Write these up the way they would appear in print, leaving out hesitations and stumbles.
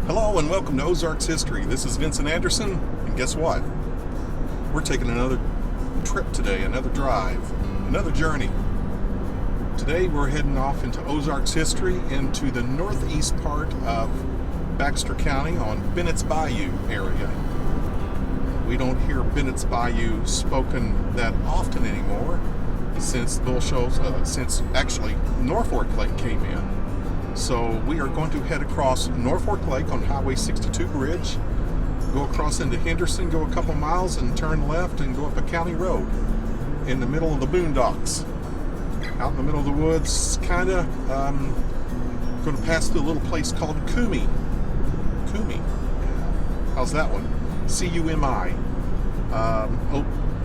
Hello and welcome to Ozarks History. This is Vincent Anderson, and guess what? We're taking another trip today, another drive, another journey. Today we're heading off into Ozarks History, into the northeast part of Baxter County on Bennett's Bayou area. We don't hear Bennett's Bayou spoken that often anymore since since actually Norfolk Lake came in. So we are going to head across Norfolk Lake on Highway 62 bridge, go across into Henderson, go a couple miles and turn left and go up a county road in the middle of the boondocks. Out in the middle of the woods, kind of going to pass through a little place called Cumi. How's that one? C-U-M-I.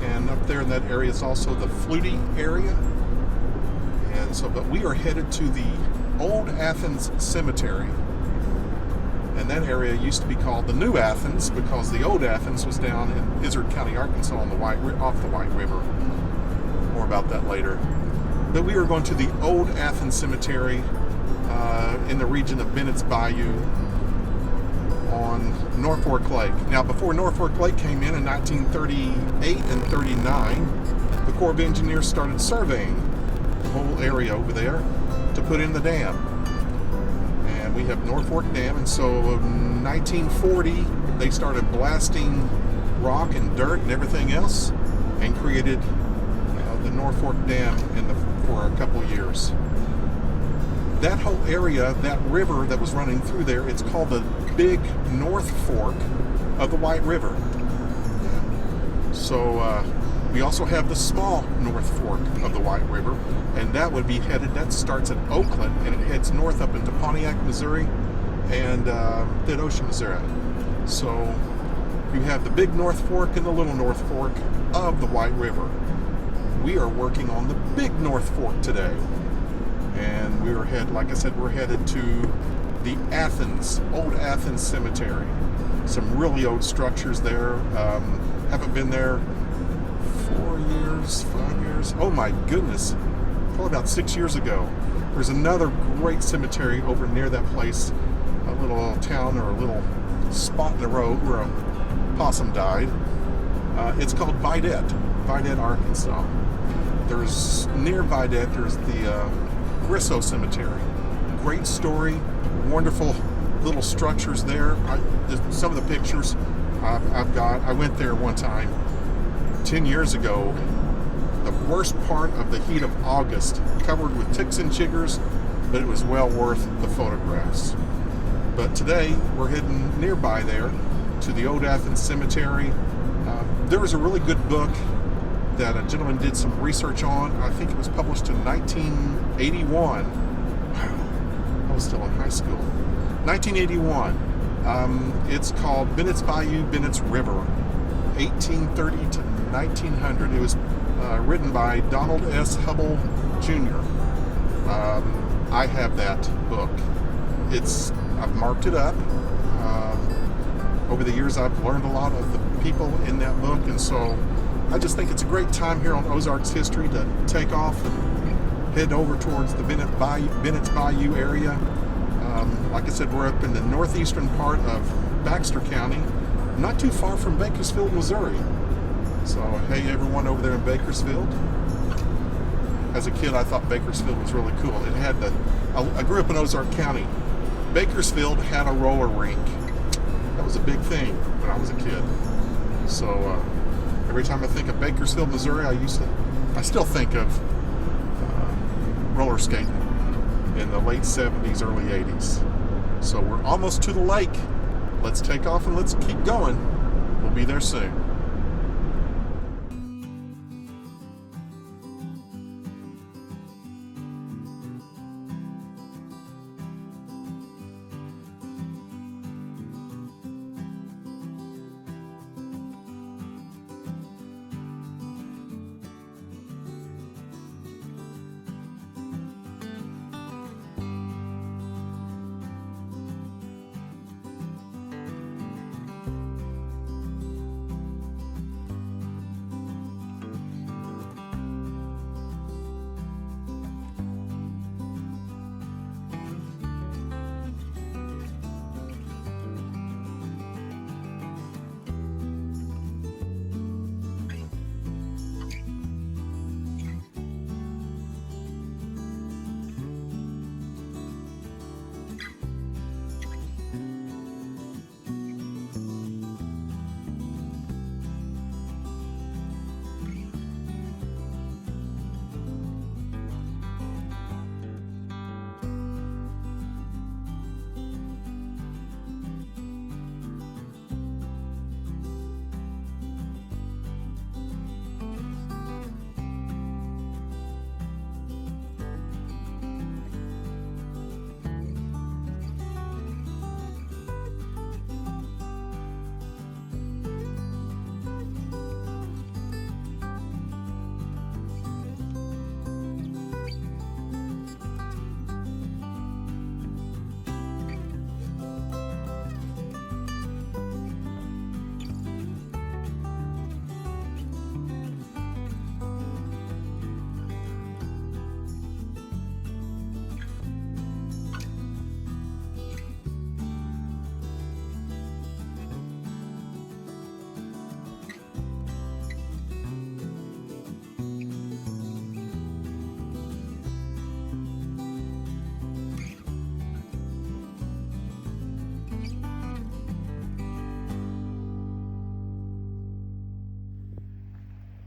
And up there in that area is also the Flutie area. And so, but we are headed to the Old Athens Cemetery, and that area used to be called the New Athens because the Old Athens was down in Ozark County, Arkansas, on off the White River. More about that later. But we are going to the Old Athens Cemetery in the region of Bennett's Bayou on Norfolk Lake. Now, before Norfolk Lake came in 1938 and 39, the Corps of Engineers started surveying the whole area over there to put in the dam. And we have Norfolk Dam, and so in 1940 they started blasting rock and dirt and everything else and created the Norfolk Dam for a couple years. That whole area, that river that was running through there, it's called the Big North Fork of the White River. So we also have the small North Fork of the White River, and that would be that starts at Oakland and it heads north up into Pontiac, Missouri, and Thin Ocean, Missouri. So you have the Big North Fork and the Little North Fork of the White River. We are working on the Big North Fork today, and like I said, we're headed to the Old Athens Cemetery. Some really old structures there. Haven't been there 5 years, oh my goodness, probably about 6 years ago. There's another great cemetery over near that place, a little town or a little spot in the road where a possum died. It's called Vidette, Arkansas. There's near Vidette, there's the Grisso Cemetery. Great story, wonderful little structures there. Some of the pictures I've got, I went there one time 10 years ago, the worst part of the heat of August, covered with ticks and chiggers, but it was well worth the photographs. But today, we're heading nearby there to the Old Athens Cemetery. There was a really good book that a gentleman did some research on. I think it was published in 1981. Wow, I was still in high school. 1981. It's called Bennett's Bayou, Bennett's River, 1830 to 1900. It was written by Donald S. Hubble Jr. I have that book. I've marked it up. Over the years, I've learned a lot of the people in that book, and so I just think it's a great time here on Ozarks History to take off and head over towards the Bennett's Bayou area. Like I said, we're up in the northeastern part of Baxter County, not too far from Bakersfield, Missouri. So, hey, everyone over there in Bakersfield. As a kid, I thought Bakersfield was really cool. I grew up in Ozark County. Bakersfield had a roller rink. That was a big thing when I was a kid. So, every time I think of Bakersfield, Missouri, I still think of roller skating in the late 70s, early 80s. So we're almost to the lake. Let's take off and let's keep going. We'll be there soon.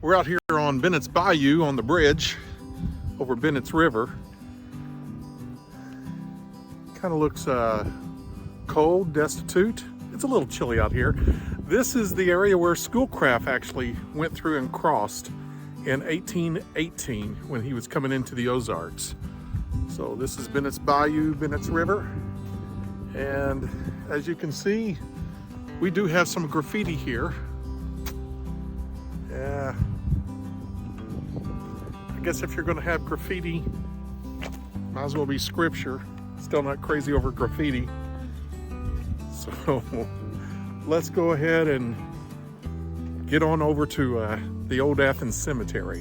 We're out here on Bennett's Bayou on the bridge over Bennett's River. Kind of looks cold, destitute. It's a little chilly out here. This is the area where Schoolcraft actually went through and crossed in 1818 when he was coming into the Ozarks. So this is Bennett's Bayou, Bennett's River. And as you can see, we do have some graffiti here. Yeah. I guess if you're going to have graffiti, might as well be scripture. Still not crazy over graffiti. So let's go ahead and get on over to the Old Athens Cemetery.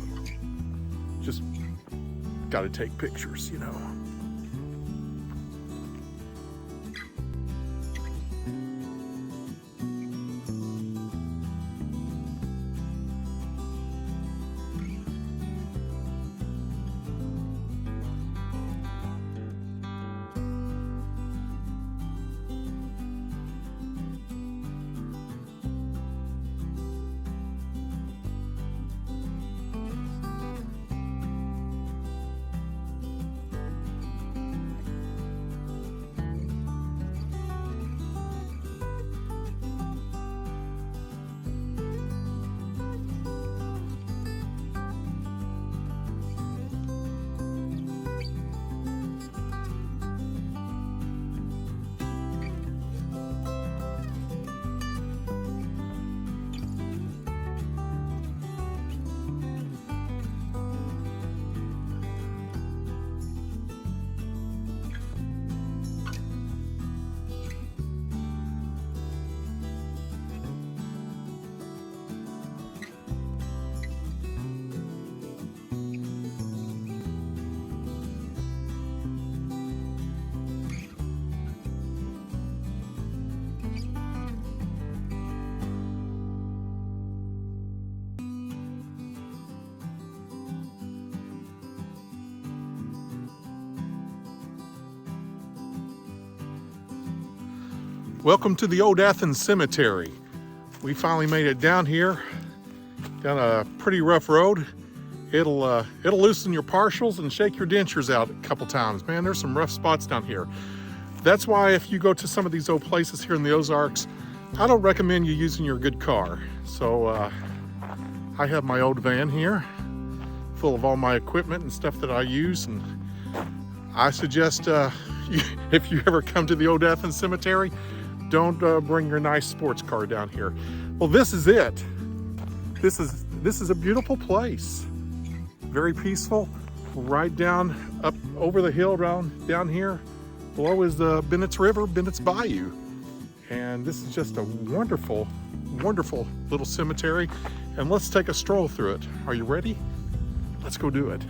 Just got to take pictures, you know. Welcome to the Old Athens Cemetery. We finally made it down here, down a pretty rough road. It'll loosen your partials and shake your dentures out a couple times. Man, there's some rough spots down here. That's why if you go to some of these old places here in the Ozarks, I don't recommend you using your good car. So I have my old van here, full of all my equipment and stuff that I use, and I suggest if you ever come to the Old Athens Cemetery, don't bring your nice sports car down here. Well, this is it. This is a beautiful place. Very peaceful. Right down up over the hill down here. Below is the Bennett's River, Bennett's Bayou. And this is just a wonderful, wonderful little cemetery. And let's take a stroll through it. Are you ready? Let's go do it.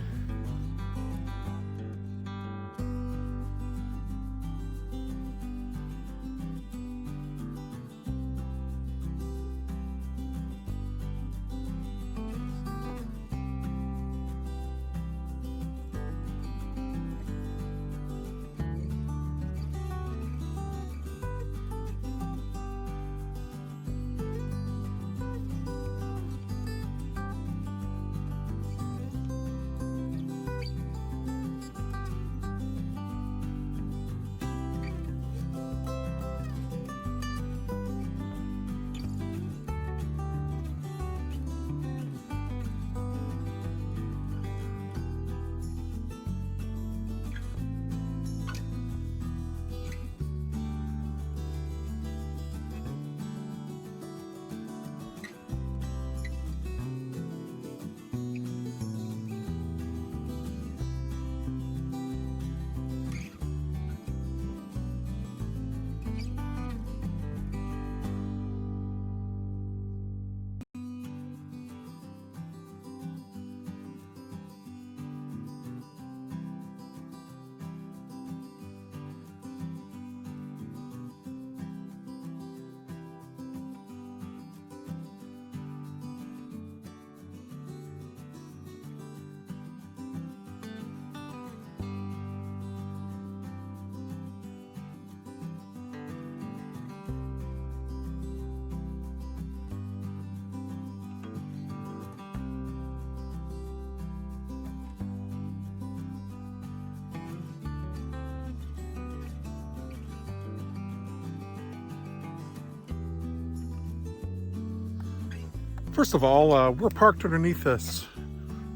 First of all, we're parked underneath this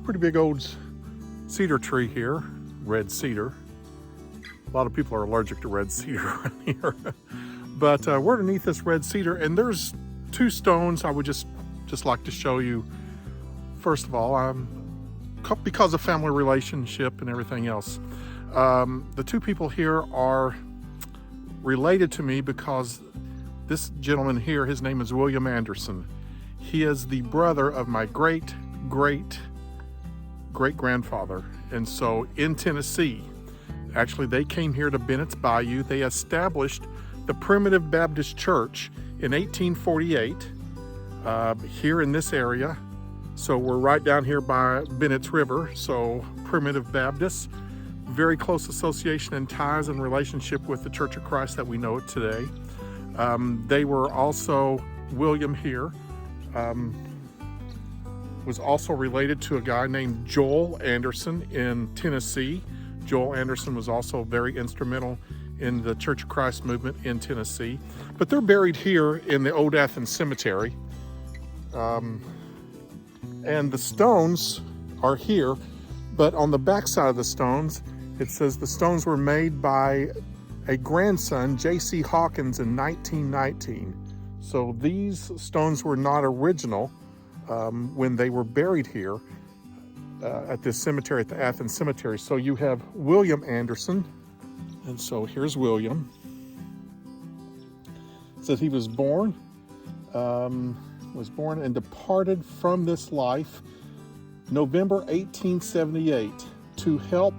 pretty big old cedar tree here, red cedar. A lot of people are allergic to red cedar around here. But we're underneath this red cedar, and there's two stones I would just like to show you. First of all, because of family relationship and everything else. The two people here are related to me because this gentleman here, his name is William Anderson. He is the brother of my great-great-great-grandfather. And so in Tennessee, actually they came here to Bennett's Bayou. They established the Primitive Baptist Church in 1848 here in this area. So we're right down here by Bennett's River. So Primitive Baptists, very close association and ties and relationship with the Church of Christ that we know it today. They were also, William here, was also related to a guy named Joel Anderson in Tennessee. Joel Anderson was also very instrumental in the Church of Christ movement in Tennessee. But they're buried here in the Old Athens Cemetery. And the stones are here, but on the back side of the stones, it says the stones were made by a grandson, J.C. Hawkins, in 1919. So these stones were not original when they were buried here at this cemetery, at the Athens Cemetery. So you have William Anderson, and so here's William. It says he was born and departed from this life November 1878 to help,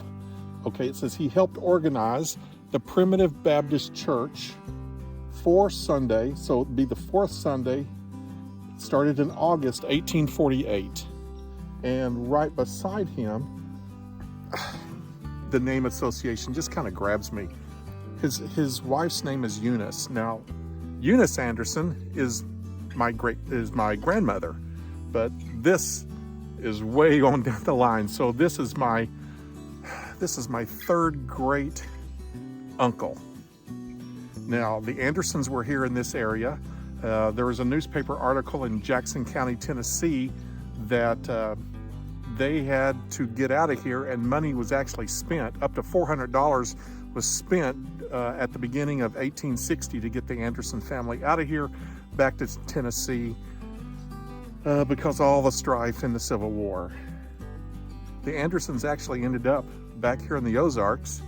it says he helped organize the Primitive Baptist Church for Sunday, so it'd be the fourth Sunday, started in August 1848. And right beside him, the name association just kind of grabs me. His wife's name is Eunice. Now, Eunice Anderson is my grandmother, but this is way on down the line. So this is my third great uncle. Now, the Andersons were here in this area. There was a newspaper article in Jackson County, Tennessee, that they had to get out of here, and money was actually spent. Up to $400 was spent at the beginning of 1860 to get the Anderson family out of here back to Tennessee because of all the strife in the Civil War. The Andersons actually ended up back here in the Ozarks.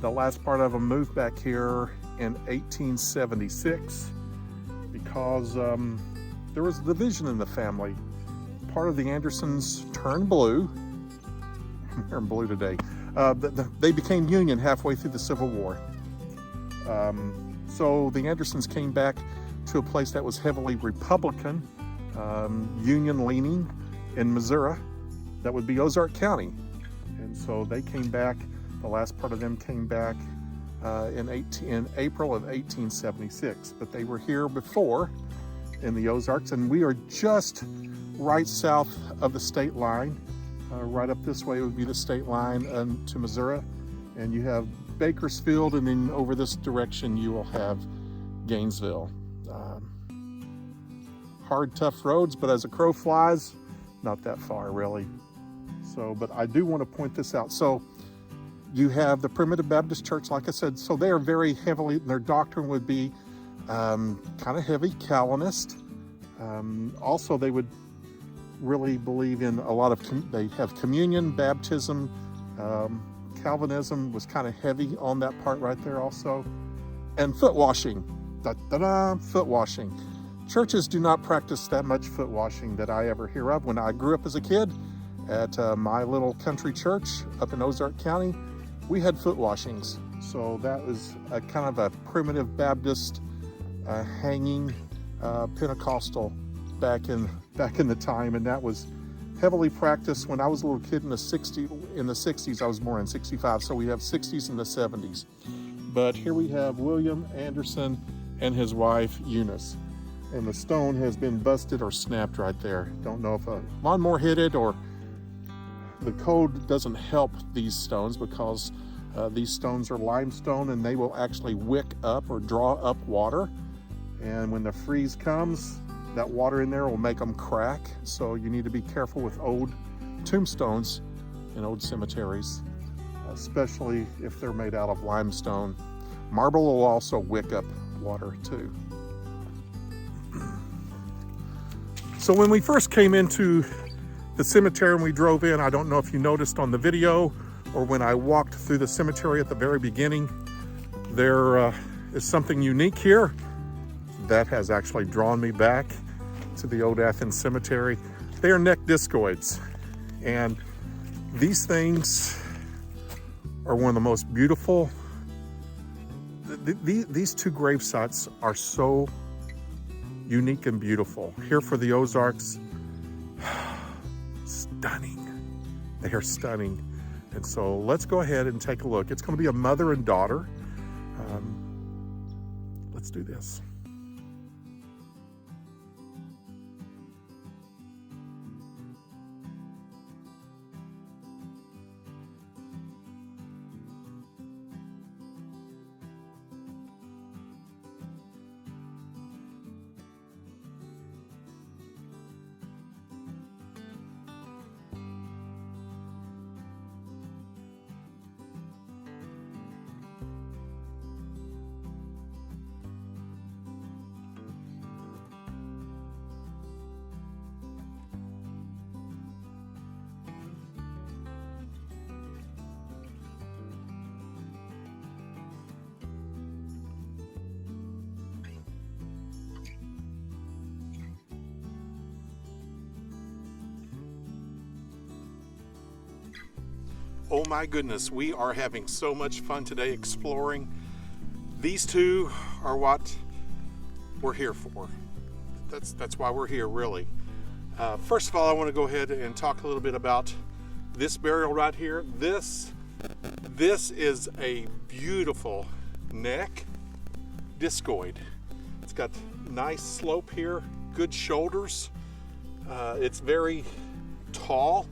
The last part of them moved back here in 1876 because there was division in the family. Part of the Andersons turned blue. I'm wearing blue today. They became Union halfway through the Civil War. So the Andersons came back to a place that was heavily Republican, Union-leaning in Missouri. That would be Ozark County. And so they came back. The last part of them came back in April of 1876. But they were here before in the Ozarks, and we are just right south of the state line. Right up this way would be the state line to Missouri. And you have Bakersfield, and then over this direction you will have Gainesville. Hard, tough roads, but as a crow flies, not that far really. So, but I do want to point this out. So you have the Primitive Baptist Church, like I said, so they are very heavily, their doctrine would be kind of heavy Calvinist. Also, they would really believe in a lot of, they have communion, baptism. Calvinism was kind of heavy on that part right there also. And foot washing, foot washing. Churches do not practice that much foot washing that I ever hear of. When I grew up as a kid at my little country church up in Ozark County, we had foot washings. So that was a kind of a Primitive Baptist hanging Pentecostal back in the time, and that was heavily practiced when I was a little kid in the 60s. I was born in 65, so we have 60s and the 70s. But here we have William Anderson and his wife Eunice, and the stone has been busted or snapped right there. Don't know if a lawnmower hit it or the code doesn't help these stones, because these stones are limestone and they will actually wick up or draw up water, and when the freeze comes, that water in there will make them crack. So you need to be careful with old tombstones in old cemeteries, especially if they're made out of limestone. Marble will also wick up water too. So when we first came into the cemetery and we drove in, I don't know if you noticed on the video or when I walked through the cemetery at the very beginning, there is something unique here that has actually drawn me back to the Old Athens Cemetery. They are Neck-Discoids, and these things are one of the most beautiful. These two grave sites are so unique and beautiful. Here for the Ozarks, stunning. They are stunning. And so let's go ahead and take a look. It's going to be a mother and daughter. Let's do this. Oh my goodness, we are having so much fun today exploring. These two are what we're here for. That's why we're here, really. First of all, I want to go ahead and talk a little bit about this burial right here. This is a beautiful Neck-Discoid. It's got nice slope here, good shoulders. It's very tall.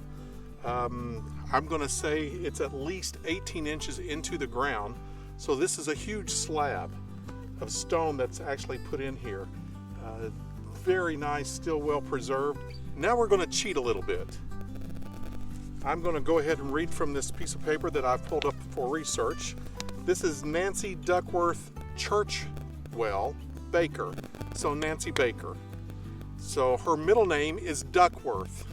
I'm going to say it's at least 18 inches into the ground. So this is a huge slab of stone that's actually put in here. Very nice, still well preserved. Now we're going to cheat a little bit. I'm going to go ahead and read from this piece of paper that I've pulled up for research. This is Nancy Duckworth Churchwell Baker. So Nancy Baker. So her middle name is Duckworth.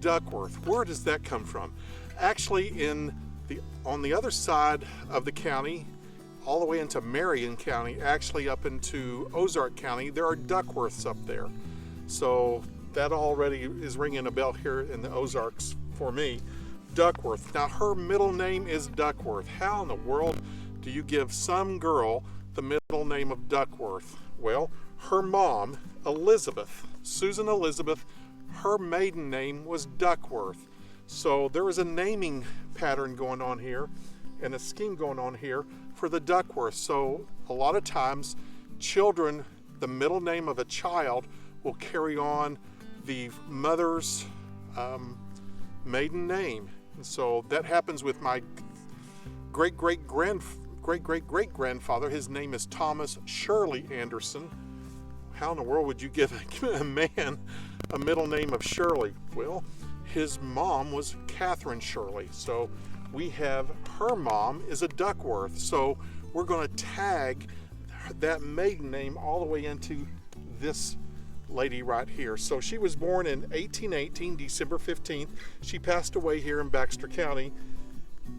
Duckworth. Where does that come from? Actually, on the other side of the county, all the way into Marion County, actually up into Ozark County, there are Duckworths up there. So that already is ringing a bell here in the Ozarks for me. Duckworth. Now her middle name is Duckworth. How in the world do you give some girl the middle name of Duckworth? Well, her mom, Elizabeth, Susan Elizabeth, her maiden name was Duckworth. So there is a naming pattern going on here and a scheme going on here for the Duckworth. So a lot of times children, the middle name of a child will carry on the mother's maiden name. And so that happens with my great-great-great-grandfather. His name is Thomas Shirley Anderson. How in the world would you give a man a middle name of Shirley? Well, his mom was Catherine Shirley. So we have her mom is a Duckworth. So we're going to tag that maiden name all the way into this lady right here. So she was born in 1818, December 15th. She passed away here in Baxter County,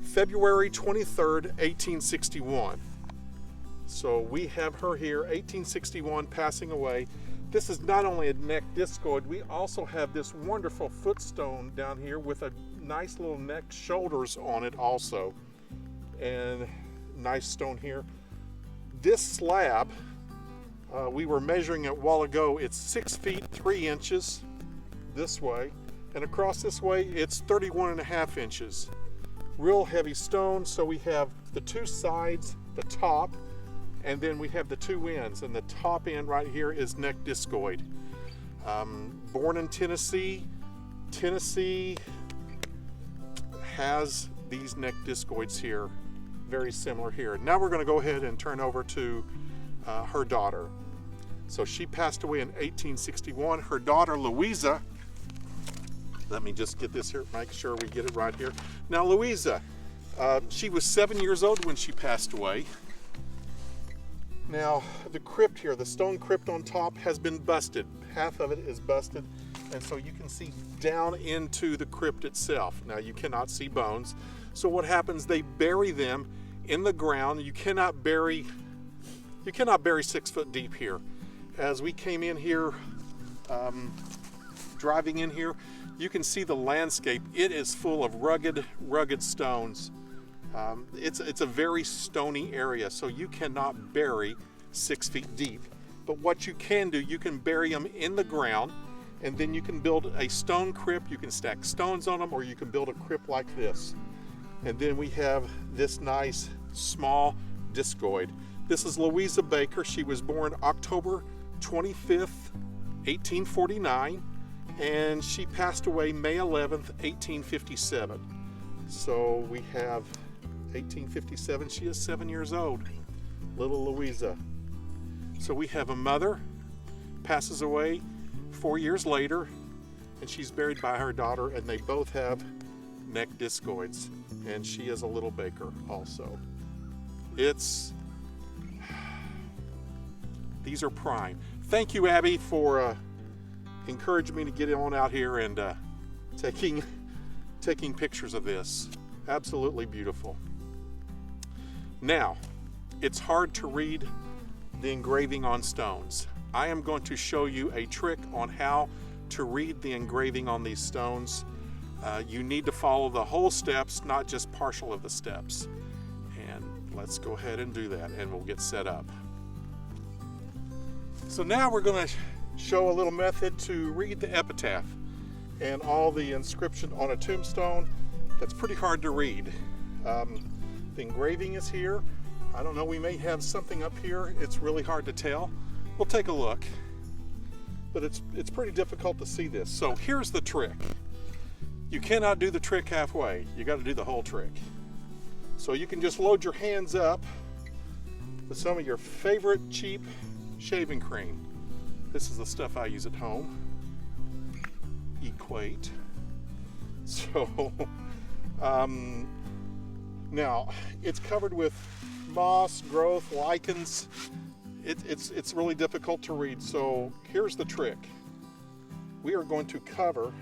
February 23rd, 1861. So we have her here, 1861, passing away. This is not only a Neck-Discoid, we also have this wonderful footstone down here with a nice little neck shoulders on it also. And nice stone here. This slab, we were measuring it a while ago, it's 6 feet 3 inches this way, and across this way it's 31.5 inches. Real heavy stone. So we have the two sides, the top, and then we have the two ends, and the top end right here is Neck-Discoid. Born in Tennessee. Tennessee has these Neck-Discoids here, very similar here. Now we're going to go ahead and turn over to her daughter. So she passed away in 1861. Her daughter, Louisa, let me just get this here, make sure we get it right here. Now, Louisa, she was 7 years old when she passed away. Now, the crypt here, the stone crypt on top has been busted. Half of it is busted, and so you can see down into the crypt itself. Now, you cannot see bones. So what happens, they bury them in the ground. You cannot bury 6 foot deep here. As we came in here, driving in here, you can see the landscape. It is full of rugged stones. It's a very stony area, so you cannot bury 6 feet deep. But what you can do, you can bury them in the ground, and then you can build a stone crypt. You can stack stones on them, or you can build a crypt like this. And then we have this nice small discoid. This is Louisa Baker. She was born October 25th, 1849, and she passed away May 11th, 1857. So we have 1857, she is 7 years old, little Louisa. So we have a mother, passes away 4 years later, and she's buried by her daughter, and they both have neck-discoids, and she is a little Baker also. These are prime. Thank you, Abby, for encouraging me to get on out here and taking pictures of this. Absolutely beautiful. Now, it's hard to read the engraving on stones. I am going to show you a trick on how to read the engraving on these stones. You need to follow the whole steps, not just partial of the steps. And let's go ahead and do that, and we'll get set up. So now we're going to show a little method to read the epitaph and all the inscription on a tombstone. That's pretty hard to read. The engraving is here. I don't know, we may have something up here. It's really hard to tell. We'll take a look. But it's pretty difficult to see this. So here's the trick. You cannot do the trick halfway. You got to do the whole trick. So you can just load your hands up with some of your favorite cheap shaving cream. This is the stuff I use at home. Equate. So, now it's covered with moss, growth, lichens. It's really difficult to read. So here's the trick. We are going to cover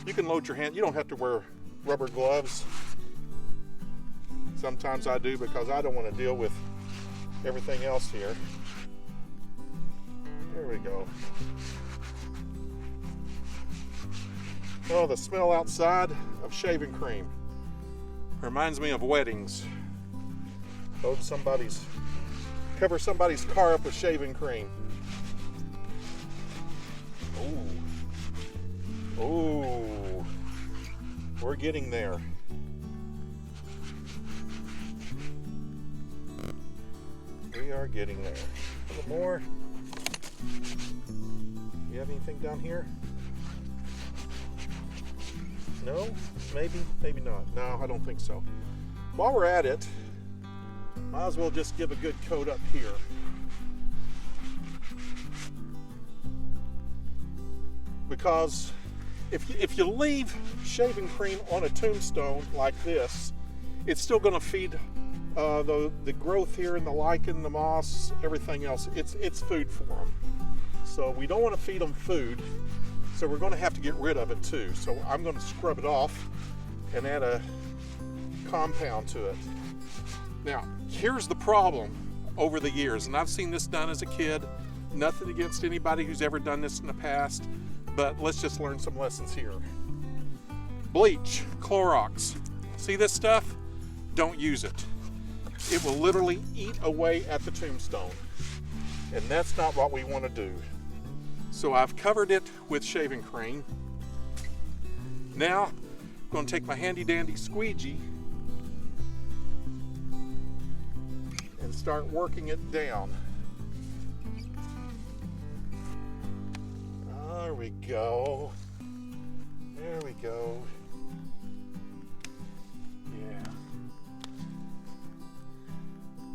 You can load your hand. You don't have to wear rubber gloves. Sometimes I do because I don't want to deal with everything else here. There we go. Oh, the smell outside of shaving cream reminds me of weddings. Cover somebody's car up with shaving cream. Oh, we're getting there. We are getting there. A little more. You have anything down here? No? Maybe, maybe not. No, I don't think so. While we're at it, might as well just give a good coat up here. Because if you leave shaving cream on a tombstone like this, it's still going to feed the growth here and the lichen, the moss, everything else. It's food for them. So we don't want to feed them food. So we're going to have to get rid of it too. So I'm going to scrub it off and add a compound to it. Now, here's the problem over the years, and I've seen this done as a kid. Nothing against anybody who's ever done this in the past, but let's just learn some lessons here. Bleach, Clorox. See this stuff? Don't use it. It will literally eat away at the tombstone, and that's not what we want to do. So I've covered it with shaving cream. Now, I'm going to take my handy dandy squeegee and start working it down. There we go. There we go. Yeah.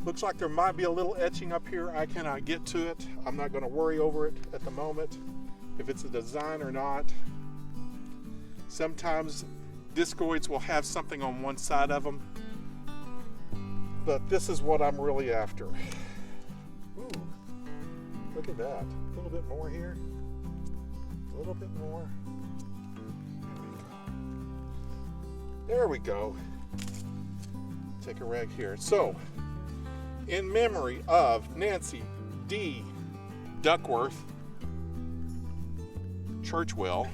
Looks like there might be a little etching up here. I cannot get to it. I'm not going to worry over it at the moment, if it's a design or not. Sometimes discoids will have something on one side of them, but this is what I'm really after. Ooh, look at that. A little bit more here. A little bit more. There we go. Take a rag here. So, in memory of Nancy D. Duckworth Churchwell,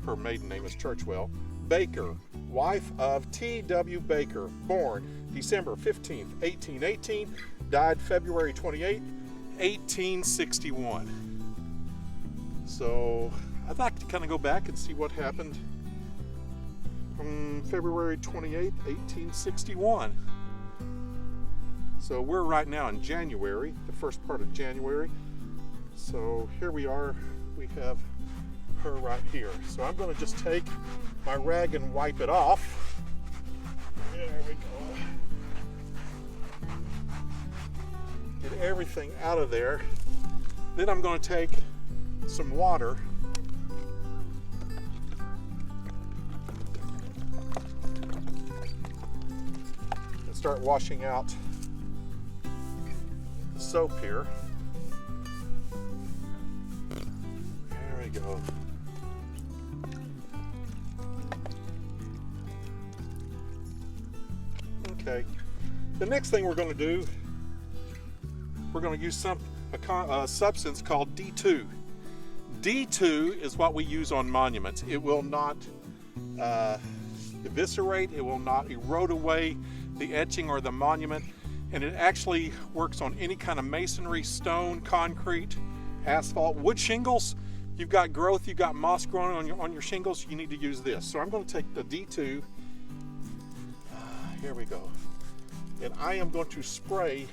her maiden name is Churchwell, Baker, wife of T.W. Baker, born December 15th, 1818, died February 28th, 1861. So I'd like to kind of go back and see what happened from February 28th, 1861. So we're right now in January, the first part of January. So here we are, we have her right here. So I'm going to just take my rag and wipe it off. There we go. Get everything out of there. Then I'm going to take some water and start washing out the soap here. There we go. Okay, the next thing we're going to do, we're going to use a substance called D2. D2 is what we use on monuments. It will not eviscerate, it will not erode away the etching or the monument, and it actually works on any kind of masonry, stone, concrete, asphalt, wood shingles. You've got growth, you've got moss growing on your shingles, you need to use this. So I'm going to take the D2. Here we go. And I am going to spray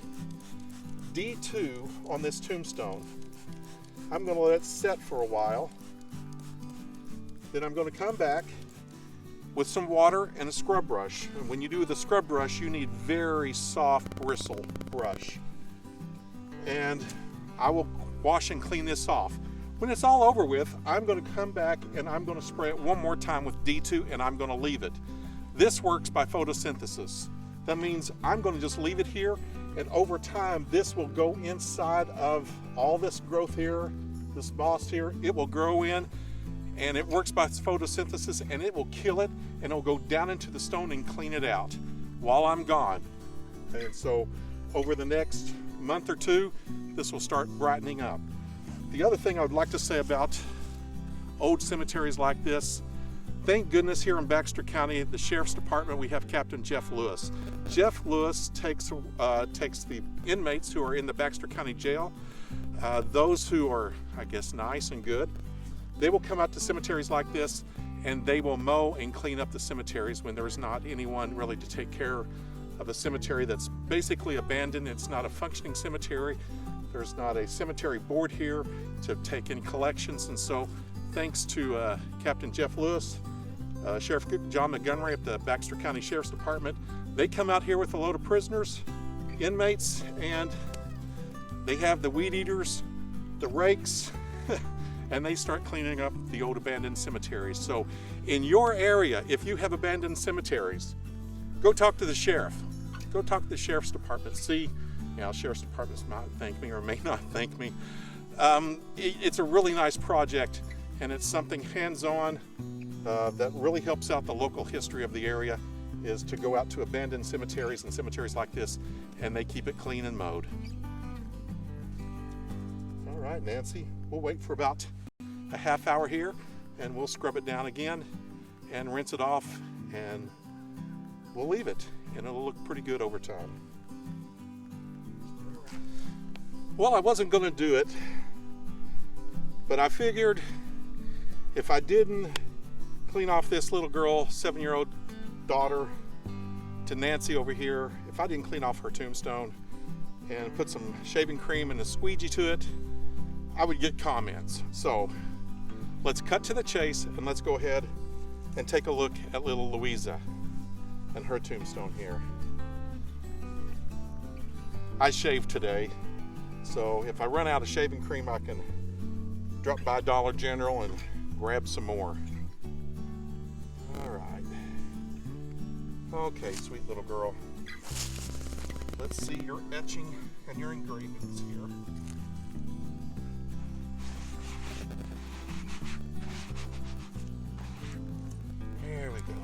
D2 on this tombstone. I'm going to let it set for a while. Then I'm going to come back with some water and a scrub brush. And when you do the scrub brush, you need very soft bristle brush. And I will wash and clean this off. When it's all over with, I'm going to come back and I'm going to spray it one more time with D2 and I'm going to leave it. This works by photosynthesis. That means I'm going to just leave it here, and over time this will go inside of all this growth here, this moss here. It will grow in, and it works by photosynthesis, and it will kill it, and it will go down into the stone and clean it out while I'm gone. And so over the next month or two, this will start brightening up. The other thing I would like to say about old cemeteries like this, thank goodness here in Baxter County, the Sheriff's Department, we have Captain Jeff Lewis. Jeff Lewis takes the inmates who are in the Baxter County Jail, those who are, I guess, nice and good. They will come out to cemeteries like this and they will mow and clean up the cemeteries when there's not anyone really to take care of a cemetery that's basically abandoned. It's not a functioning cemetery. There's not a cemetery board here to take in collections, and so thanks to Captain Jeff Lewis, Sheriff John Montgomery at the Baxter County Sheriff's Department, they come out here with a load of prisoners, inmates, and they have the weed eaters, the rakes, and they start cleaning up the old abandoned cemeteries. So in your area, if you have abandoned cemeteries, go talk to the sheriff. Go talk to the Sheriff's Department. See, Sheriff's Department might thank me or may not thank me. It's a really nice project, and it's something hands-on that really helps out the local history of the area, is to go out to abandoned cemeteries and cemeteries like this, and they keep it clean and mowed. All right, Nancy, we'll wait for about a half hour here, and we'll scrub it down again and rinse it off, and we'll leave it, and it'll look pretty good over time. Well, I wasn't going to do it, but I figured if I didn't clean off this little girl, 7-year-old daughter to Nancy over here, if I didn't clean off her tombstone and put some shaving cream and a squeegee to it, I would get comments. So let's cut to the chase and let's go ahead and take a look at little Louisa and her tombstone here. I shaved today, so if I run out of shaving cream, I can drop by Dollar General and grab some more. All right. Okay, sweet little girl. Let's see your etching and your engravings here. There we go.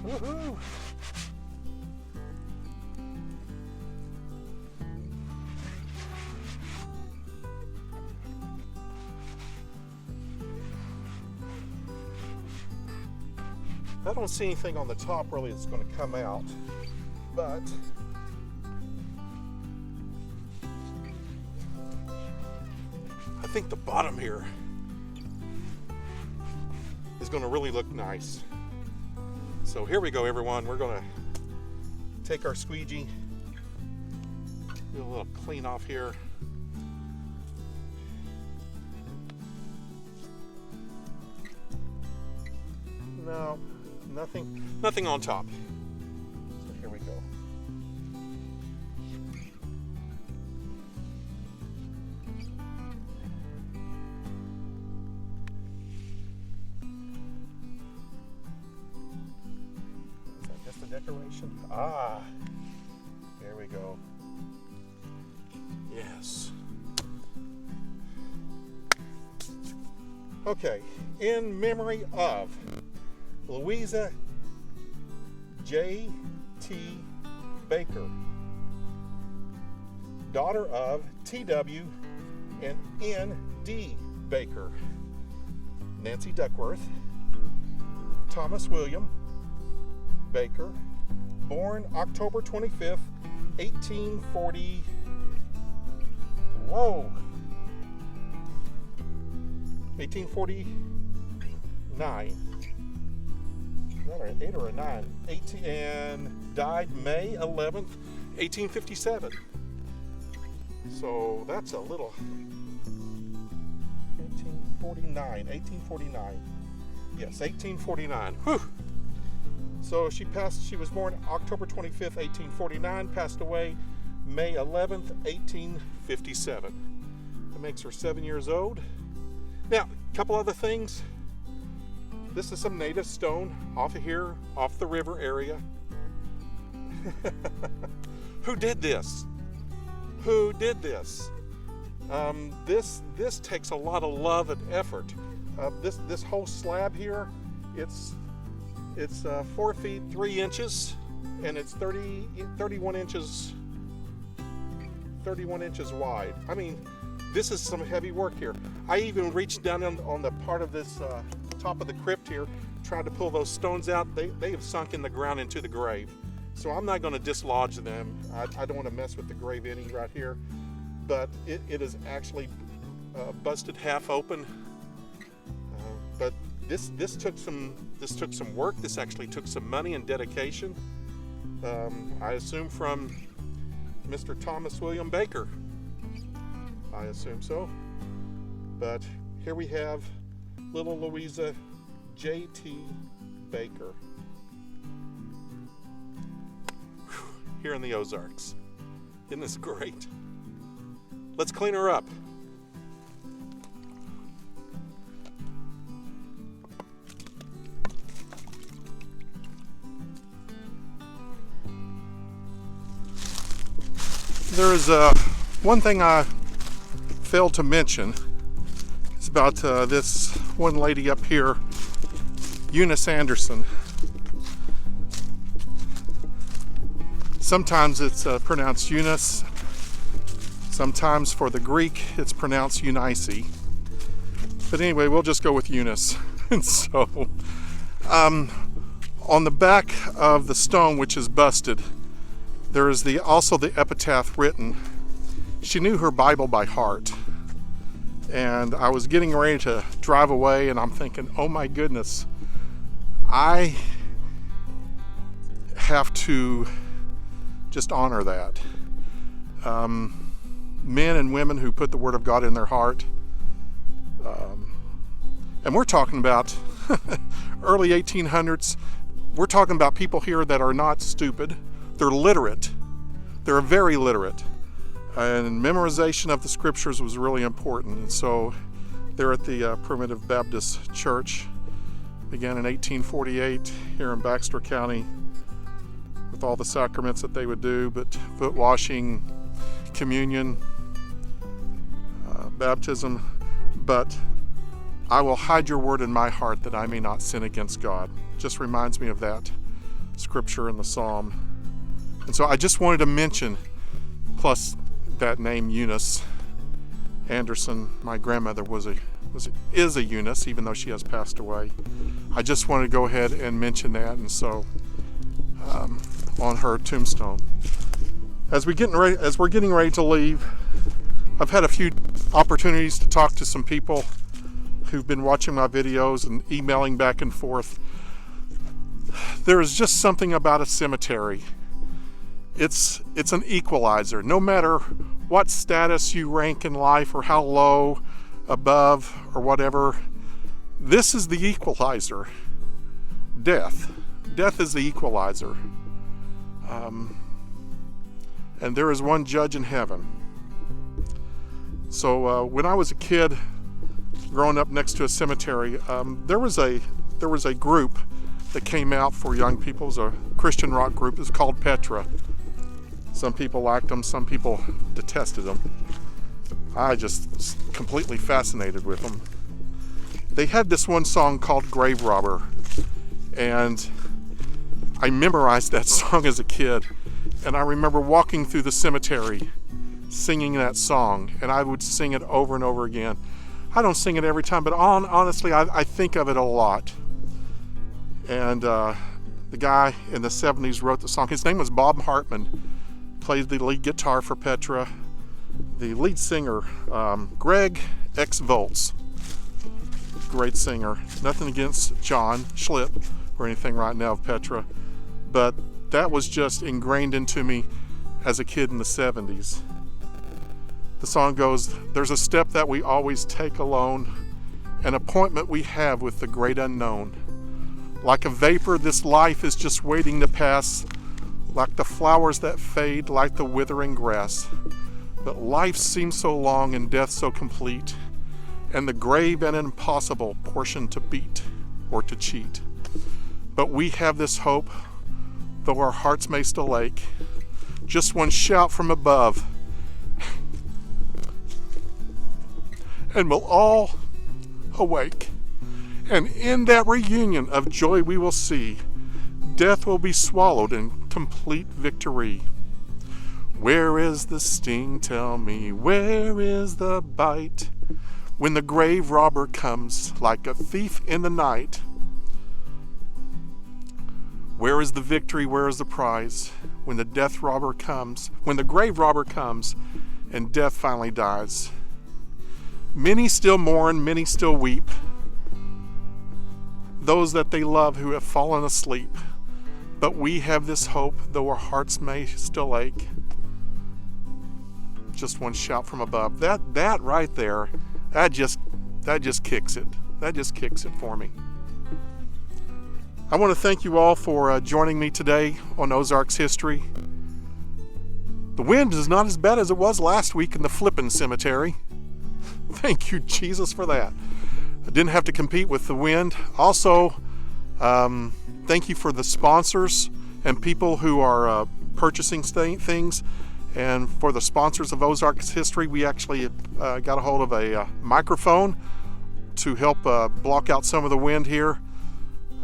Woohoo! I don't see anything on the top really that's going to come out, but I think the bottom here is going to really look nice. So here we go, everyone. We're going to take our squeegee, do a little clean off here. No, nothing on top. So here we go. Is that just a decoration? Ah, there we go. Yes. Okay, in memory of Louisa J.T. Baker, daughter of T.W. and N.D. Baker, Nancy Duckworth, Thomas William Baker, born October 25th, 1840. Whoa! 1849. Is that an 8 or a 9? 18, and died May 11th, 1857. So that's a little. 1849. Yes, 1849. Whew. So she was born October 25th, 1849, passed away May 11th, 1857. That makes her 7 years old. Now, a couple other things. This is some native stone off of here, off the river area. Who did this? Who did this? This takes a lot of love and effort. This whole slab here, it's 4 feet 3 inches, and it's 31 inches wide. I mean, this is some heavy work here. I even reached down on the part of this top of the crypt here, tried to pull those stones out. They have sunk in the ground into the grave. So I'm not going to dislodge them. I don't want to mess with the grave any right here. But it is actually busted half open. But this took some work. This actually took some money and dedication. I assume from Mr. Thomas William Baker. I assume so. But here we have little Louisa J.T. Baker. Whew, here in the Ozarks. Isn't this great? Let's clean her up. There is one thing I failed to mention. It's about this one lady up here, Eunice Anderson. Sometimes it's pronounced Eunice. Sometimes for the Greek, it's pronounced Eunice. But anyway, we'll just go with Eunice. And so, on the back of the stone, which is busted, there is also the epitaph written. She knew her Bible by heart. And I was getting ready to drive away, and I'm thinking, oh my goodness, I have to just honor that. men and women who put the Word of God in their heart. And we're talking about early 1800s. We're talking about people here that are not stupid. They're literate. They're very literate. And memorization of the scriptures was really important. And so they're at the Primitive Baptist Church. Began in 1848 here in Baxter County with all the sacraments that they would do, but foot washing, communion, baptism. But I will hide your word in my heart that I may not sin against God. Just reminds me of that scripture in the Psalm. And so I just wanted to mention, plus that name Eunice Anderson, my grandmother is a Eunice, even though she has passed away. I just wanted to go ahead and mention that, and so on her tombstone. As we're getting ready to leave, I've had a few opportunities to talk to some people who've been watching my videos and emailing back and forth. There is just something about a cemetery. It's an equalizer. No matter what status you rank in life or how low, above, or whatever, this is the equalizer. Death. Death is the equalizer. And there is one judge in heaven. So when I was a kid, growing up next to a cemetery, there was a group that came out for young people. It was a Christian rock group. It was called Petra. Some people liked them, some people detested them. I just was completely fascinated with them. They had this one song called Grave Robber, and I memorized that song as a kid. And I remember walking through the cemetery singing that song, and I would sing it over and over again. I don't sing it every time, but honestly, I think of it a lot. And the guy in the 70s wrote the song. His name was Bob Hartman. Played the lead guitar for Petra. The lead singer, Greg X. Volz. Great singer. Nothing against John Schlipp or anything right now of Petra, but that was just ingrained into me as a kid in the 70s. The song goes, "There's a step that we always take alone, an appointment we have with the great unknown. Like a vapor, this life is just waiting to pass, like the flowers that fade, like the withering grass. But life seems so long and death so complete, and the grave an impossible portion to beat or to cheat. But we have this hope, though our hearts may still ache, just one shout from above, and we'll all awake. And in that reunion of joy we will see, death will be swallowed in complete victory. Where is the sting, tell me, where is the bite? When the grave robber comes like a thief in the night. Where is the victory, where is the prize? When the death robber comes, when the grave robber comes and death finally dies. Many still mourn, many still weep. Those that they love who have fallen asleep. But we have this hope, though our hearts may still ache. Just one shout from above. That right there, that just kicks it. That just kicks it for me. I want to thank you all for joining me today on Ozarks History. The wind is not as bad as it was last week in the flippin' cemetery. Thank you, Jesus, for that. I didn't have to compete with the wind. Also, thank you for the sponsors and people who are purchasing things. And for the sponsors of Ozarks History, we actually got a hold of a microphone to help block out some of the wind here.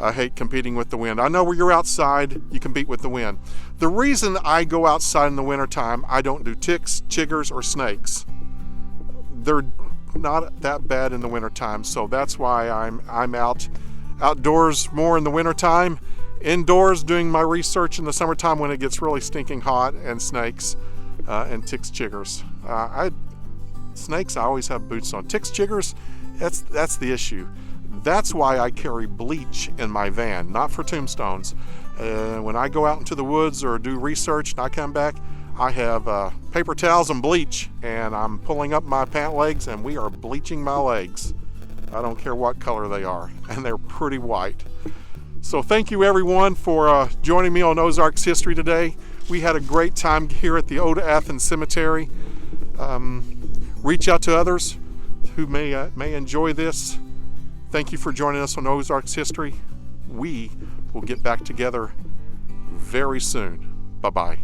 I hate competing with the wind. I know where you're outside, you compete with the wind. The reason I go outside in the wintertime, I don't do ticks, chiggers, or snakes. They're not that bad in the wintertime, so that's why I'm outdoors more in the wintertime, indoors doing my research in the summertime when it gets really stinking hot, and snakes and ticks, chiggers. Snakes, I always have boots on. Ticks, chiggers, that's the issue. That's why I carry bleach in my van, not for tombstones. When I go out into the woods or do research and I come back, I have paper towels and bleach, and I'm pulling up my pant legs, and we are bleaching my legs. I don't care what color they are, and they're pretty white. So thank you everyone for joining me on Ozarks History today. We had a great time here at the Old Athens Cemetery. Reach out to others who may enjoy this. Thank you for joining us on Ozarks History. We will get back together very soon. Bye-bye.